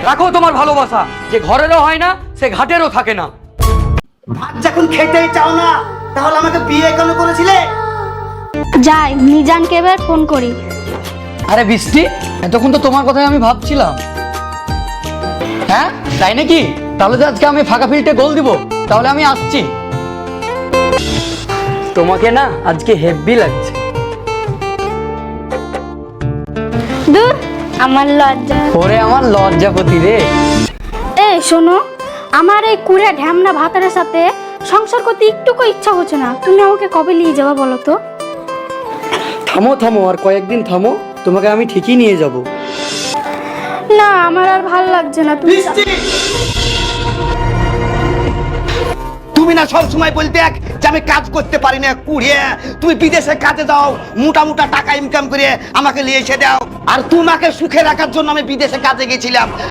রাখো তোমার ভালোবাসা, যে ঘরেরও হয় না সে ঘাটেরও থাকে না। ভাত যখন খেতেই চাও না তাহলে আমাকে বিয়ে কেন করেছিলে? যাই মিজানকে এবার ফোন করি। আরে বৃষ্টি, এতক্ষণ তো তোমার কথাই আমি ভাবছিলাম। হ্যাঁ তাই নাকি? তাহলে তো আজকে আমি ফাঁকা ফিল্ডে গোল দিব। তাহলে আমি আসছি। তোমাকে না আজকে হেভি লাগছে। দূর, আমার লজ্জা। ওরে আমার লজ্জাপতি রে। এই শোনো, আমার এই কুড়ে ঢ্যামনা ভাতারের সাথে সংসার করতে একটুকু ইচ্ছা হচ্ছে না। তুমি আমাকে কবে নিয়ে যাবা বলো তো? থামো থামো, আর কয়েকদিন থামো, তোমাকে আমি ঠিকই নিয়ে যাব। না, আমার আর ভাল লাগছে না। তুমি বৃষ্টি, তুমি না সব সময় বলতে যে আমি কাজ করতে পারি না, কুড়িয়ে তুমি বিদেশে কাজে যাও, মোটা মোটা টাকা ইনকাম করে আমাকে নিয়ে এসে দাও। আর তোমাকে সুখে রাখার জন্য আমি বিদেশে কাজে গেছিলাম।